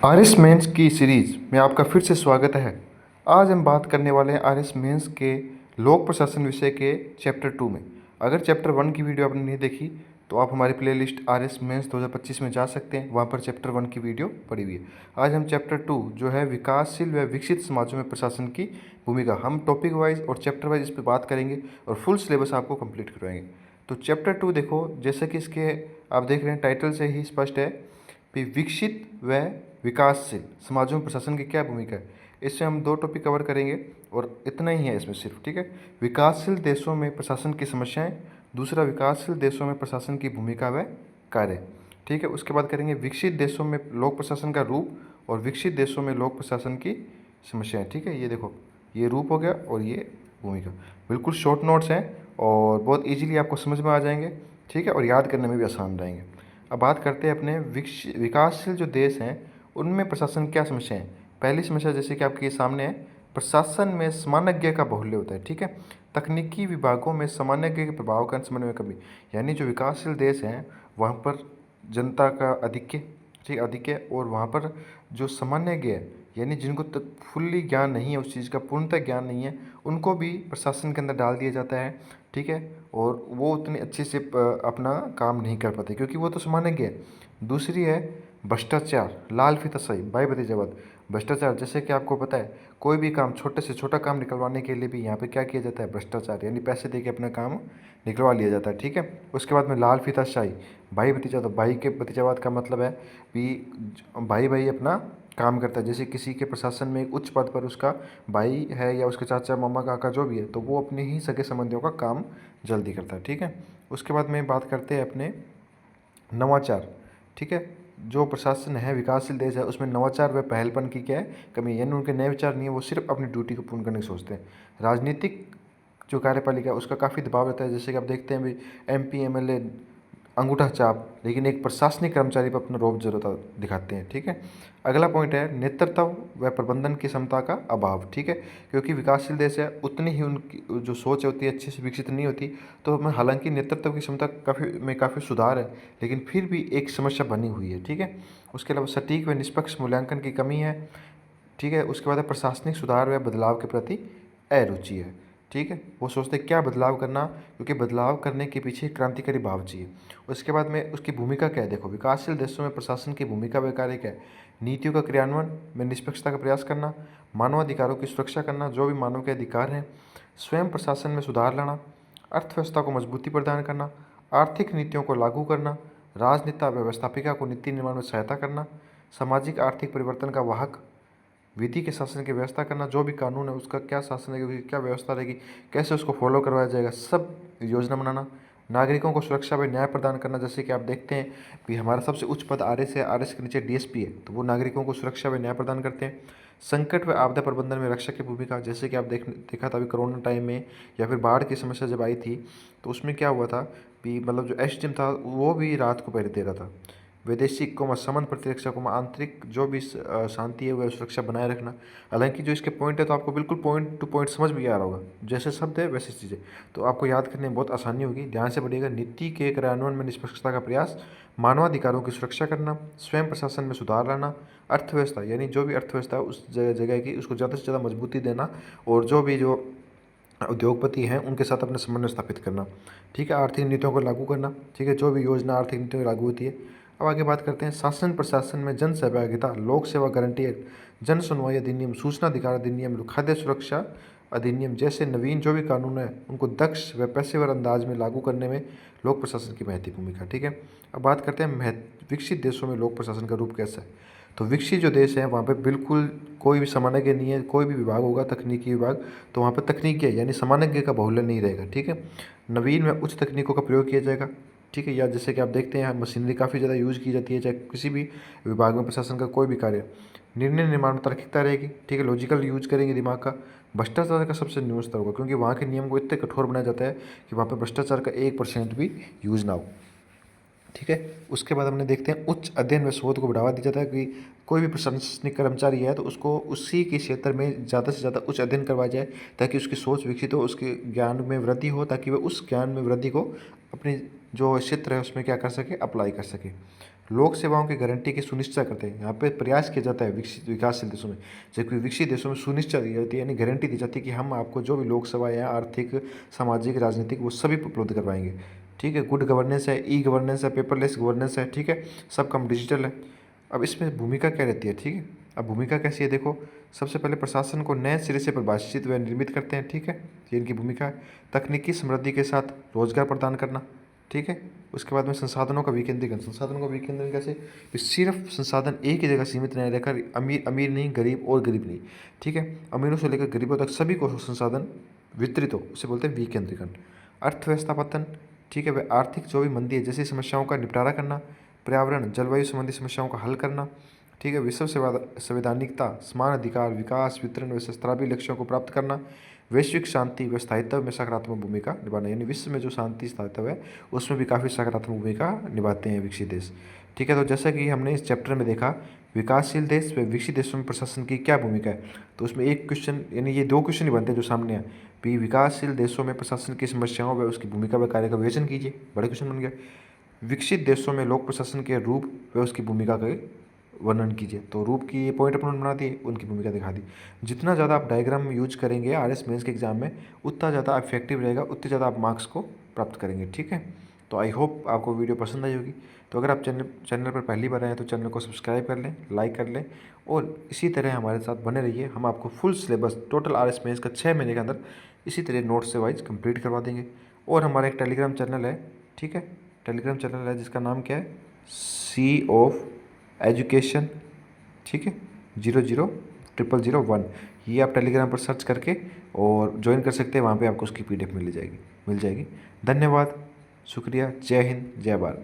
RS mains की series में आपका फिर से स्वागत है। आज हम बात करने वाले हैं आरएस मेंस के लोक प्रशासन विषय के चैप्टर 2 में। अगर चैप्टर 1 की वीडियो आपने नहीं देखी तो आप हमारी प्लेलिस्ट आरएस मेंस 2025 में जा सकते हैं, वहाँ पर चैप्टर 1 की वीडियो पड़ी हुई है। आज हम चैप्टर 2 जो है विकासशील व विकसित समाजों में प्रशासन की भूमिका, हम टॉपिक वाइज और चैप्टर वाइज इस पर बात करेंगे और फुल सिलेबस आपको कंप्लीट करवाएंगे। तो चैप्टर 2 देखो, जैसे कि इसके आप देख रहे हैं टाइटल से ही स्पष्ट है कि विकसित व विकासशील समाजों में प्रशासन की क्या भूमिका है। इससे हम 2 टॉपिक कवर करेंगे और इतना ही है इसमें सिर्फ, ठीक है। विकासशील देशों में प्रशासन की समस्याएं, दूसरा विकासशील देशों में प्रशासन की भूमिका व कार्य, ठीक है। उसके बाद करेंगे विकसित देशों में लोक प्रशासन का रूप और विकसित देशों में लोक प्रशासन की समस्याएं, ठीक है। ये देखो, ये रूप हो गया और ये भूमिका। बिल्कुल शॉर्ट नोट्स हैं और बहुत ईजिली आपको समझ में आ जाएंगे, ठीक है, और याद करने में भी आसान रहेंगे। अब बात करते हैं अपने विकासशील जो देश हैं उनमें प्रशासन क्या समस्या है। पहली समस्या जैसे कि आपके सामने है, प्रशासन में सामान्यज्ञ का बाहुल्य होता है, ठीक है। तकनीकी विभागों में सामान्यज्ञ के प्रभाव का समन्वय में कमी, यानी जो विकासशील देश हैं वहाँ पर जनता का अधिक्य, ठीक, अधिक्य, और वहाँ पर जो सामान्यज्ञ है यानी जिनको फुल्ली ज्ञान नहीं है, उस चीज़ का पूर्णतः ज्ञान नहीं है, उनको भी प्रशासन के अंदर डाल दिया जाता है, ठीक है। और वो उतने अच्छे से अपना काम नहीं कर पाते क्योंकि वो तो सामान्यज्ञ है। दूसरी है भ्रष्टाचार, लाल फीताशाही, बाई भतीजावाद। भ्रष्टाचार जैसे कि आपको पता है, कोई भी काम, छोटे से छोटा काम निकलवाने के लिए भी यहाँ पे क्या किया जाता है, भ्रष्टाचार, यानी पैसे दे के अपना काम निकलवा लिया जाता है, ठीक है। उसके बाद में लाल फीताशाही, भाई भतीजा, तो भाई के भतीजावाद का मतलब है कि भाई भाई अपना काम करता है। जैसे किसी के प्रशासन में एक उच्च पद पर उसका भाई है या उसके चाचा मामा काका जो भी है, तो वो अपने ही सगे संबंधियों का काम जल्दी करता है, ठीक है। उसके बाद में बात करते हैं अपने नवाचार, ठीक है। जो प्रशासन है, विकासशील देश है, उसमें नवाचार व पहलपन की क्या है, कमी, यानी उनके नए विचार नहीं है, वो सिर्फ अपनी ड्यूटी को पूर्ण करने की सोचते हैं। राजनीतिक जो कार्यपालिका है उसका काफ़ी दबाव रहता है, जैसे कि आप देखते हैं भाई एमपी एमएलए अंगूठा छाप, लेकिन एक प्रशासनिक कर्मचारी पर अपना रौब जरूरत दिखाते हैं, ठीक है। अगला पॉइंट है नेतृत्व व प्रबंधन की क्षमता का अभाव, ठीक है। क्योंकि विकासशील देश है उतनी ही उनकी जो सोच होती है अच्छे से विकसित नहीं होती, तो हमें हालांकि नेतृत्व की क्षमता काफ़ी सुधार है, लेकिन फिर भी एक समस्या बनी हुई है, ठीक है। उसके अलावा सटीक व निष्पक्ष मूल्यांकन की कमी है, ठीक है। उसके बाद है प्रशासनिक सुधार व बदलाव के प्रति अरुचि है, ठीक है। वो सोचते क्या बदलाव करना, क्योंकि बदलाव करने के पीछे क्रांतिकारी भाव चाहिए। उसके बाद में उसकी भूमिका क्या है, देखो विकासशील देशों में प्रशासन की भूमिका व कार्य क्या है। नीतियों का क्रियान्वयन में निष्पक्षता का प्रयास करना, मानवाधिकारों की सुरक्षा करना, जो भी मानव के अधिकार हैं, स्वयं प्रशासन में सुधार लाना, अर्थव्यवस्था को मजबूती प्रदान करना, आर्थिक नीतियों को लागू करना, राजनेता व्यवस्थापिका को नीति निर्माण में सहायता करना, सामाजिक आर्थिक परिवर्तन का वाहक, विधि के शासन की व्यवस्था करना, जो भी कानून है उसका क्या शासन रहेगी, क्या व्यवस्था रहेगी, कैसे उसको फॉलो करवाया जाएगा, सब योजना बनाना, नागरिकों को सुरक्षा व न्याय प्रदान करना। जैसे कि आप देखते हैं कि हमारा सबसे उच्च पद आरएस है, आरएस के नीचे डीएसपी है, तो वो नागरिकों को सुरक्षा व न्याय प्रदान करते हैं। संकट व आपदा प्रबंधन में रक्षक की भूमिका, जैसे कि आप देखा था अभी कोरोना टाइम में या फिर बाढ़ की समस्या जब आई थी, तो उसमें क्या हुआ था कि मतलब जो एसडीएम था वो भी रात को पहरे दे रहा था। वैदेशिक को समन प्रतिरक्षा को आंतरिक जो भी शांति है वह सुरक्षा बनाए रखना। हालांकि जो इसके पॉइंट है तो आपको बिल्कुल पॉइंट टू पॉइंट समझ भी आ रहा होगा, जैसे शब्द है वैसे चीज़ें, तो आपको याद करने में बहुत आसानी होगी। ध्यान से पढ़िएगा। नीति के कार्यान्वयन में निष्पक्षता का प्रयास, मानवाधिकारों की सुरक्षा करना, स्वयं प्रशासन में सुधार लाना, अर्थव्यवस्था यानी जो भी अर्थव्यवस्था है उस जगह की उसको ज़्यादा से ज़्यादा मजबूती देना, और जो उद्योगपति हैं उनके साथ अपना समन्वय स्थापित करना, ठीक है। आर्थिक नीतियों को लागू करना, ठीक है, जो भी योजना आर्थिक नीतियों की लागू होती है। अब आगे बात करते हैं शासन प्रशासन में जन सहभागिता, लोक सेवा गारंटी एक्ट, जन सुनवाई अधिनियम, सूचना अधिकार अधिनियम, खाद्य सुरक्षा अधिनियम जैसे नवीन जो भी कानून है उनको दक्ष व पेशेवर अंदाज में लागू करने में लोक प्रशासन की महत्वपूर्ण भूमिका, ठीक है। अब बात करते हैं विकसित देशों में लोक प्रशासन का रूप कैसा है। तो विकसित जो देश है वहाँ पे बिल्कुल कोई भी सामान्यज्ञ नहीं है, कोई भी विभाग होगा तकनीकी विभाग, तो वहाँ पे तकनीकी है यानी सामान्यज्ञ का बाहुल्य नहीं रहेगा, ठीक है। नवीन व उच्च तकनीकों का प्रयोग किया जाएगा, ठीक है। या जैसे कि आप देखते हैं मशीनरी काफ़ी ज़्यादा यूज़ की जाती है, चाहे किसी भी विभाग में प्रशासन का कोई भी कार्य। निर्णय निर्माण में तार्किकता रहेगी, ठीक है, लॉजिकल यूज करेंगे दिमाग का। भ्रष्टाचार का सबसे न्यून स्तर होगा, क्योंकि वहाँ के नियम को इतने कठोर बनाया जाता है कि वहाँ पर भ्रष्टाचार का 1% भी यूज ना हो, ठीक है। उसके बाद हमने देखते हैं उच्च अध्ययन व शोध को बढ़ावा दिया जाता है कि कोई भी प्रशासनिक कर्मचारी है तो उसको उसी के क्षेत्र में ज़्यादा से ज़्यादा उच्च अध्ययन करवाया जाए, ताकि उसकी सोच विकसित हो, उसके ज्ञान में वृद्धि हो, ताकि वह उस ज्ञान में वृद्धि को अपने जो क्षेत्र है उसमें क्या कर सके, अप्लाई कर सके। लोक सेवाओं की गारंटी की सुनिश्चित करते हैं। यहाँ पे प्रयास किया जाता है विकसित विकासशील देशों में, जबकि विकसित देशों में सुनिश्चित दी जाती है, यानी गारंटी दी जाती है कि हम आपको जो भी लोक सेवा या आर्थिक, सामाजिक, राजनीतिक, वो सभी उपलब्ध करवाएंगे। ठीक है, गुड गवर्नेंस है, ई गवर्नेंस है, पेपरलेस गवर्नेंस है। ठीक है, सब काम डिजिटल है। अब इसमें भूमिका क्या रहती है? ठीक है, अब भूमिका कैसी है देखो। सबसे पहले प्रशासन को नए सिरे से परिभाषित व निर्मित करते हैं। ठीक है, ये इनकी भूमिका है। तकनीकी समृद्धि के साथ रोजगार प्रदान करना। ठीक है, उसके बाद में संसाधनों का विकेंद्रीकरण। संसाधनों का विकेंद्रीकरण कैसे? कि सिर्फ संसाधन एक ही जगह सीमित नहीं रहकर अमीर अमीर नहीं, गरीब और गरीब नहीं। ठीक है, अमीरों से लेकर गरीबों तक सभी को संसाधन वितरित हो, उसे बोलते हैं विकेंद्रीकरण। अर्थव्यवस्था पतन। ठीक है, वह आर्थिक जो भी मंदी है जैसी समस्याओं का निपटारा करना, पर्यावरण जलवायु संबंधी समस्याओं का हल करना। ठीक है, विश्व संवैधानिकता, समान अधिकार, विकास, वितरण व शस्त्राभी लक्ष्यों को प्राप्त करना, वैश्विक शांति व स्थायित्व में सकारात्मक भूमिका निभाना, यानी विश्व में जो शांति स्थायित्व है उसमें भी काफ़ी सकारात्मक भूमिका निभाते हैं विकसित देश। ठीक है, तो जैसा कि हमने इस चैप्टर में देखा विकासशील देश व विकसित देशों में प्रशासन की क्या भूमिका है, तो उसमें एक क्वेश्चन, यानी ये दो क्वेश्चन ही बनते हैं जो सामने है। भी विकासशील देशों में प्रशासन की समस्याओं व उसकी भूमिका व कार्य का विवेचन कीजिए, बड़े क्वेश्चन बन गया। विकसित देशों में लोक प्रशासन के रूप व उसकी भूमिका का वर्णन कीजिए, तो रूप की ये पॉइंट अपने बना दिए, उनकी भूमिका दिखा दी। जितना ज़्यादा आप डायग्राम यूज करेंगे आरएस मेंस के एग्जाम में, उतना ज़्यादा इफेक्टिव रहेगा, उतने ज़्यादा आप मार्क्स को प्राप्त करेंगे। ठीक है, तो आई होप आपको वीडियो पसंद आई होगी। तो अगर आप चैनल पर पहली बार आए हैं तो चैनल को सब्सक्राइब कर लें, लाइक कर लें, और इसी तरह हमारे साथ बने रहिए। हम आपको full syllabus total RS mains का 6 महीने के अंदर इसी तरह नोट्स से वाइज कंप्लीट करवा देंगे। और हमारा एक टेलीग्राम चैनल है। ठीक है, टेलीग्राम चैनल है जिसका नाम क्या है, सी ऑफ एजुकेशन। ठीक है, 00001, ये आप टेलीग्राम पर सर्च करके और ज्वाइन कर सकते हैं। वहाँ पे आपको उसकी PDF मिल जाएगी। धन्यवाद, शुक्रिया, जय हिंद, जय भारत।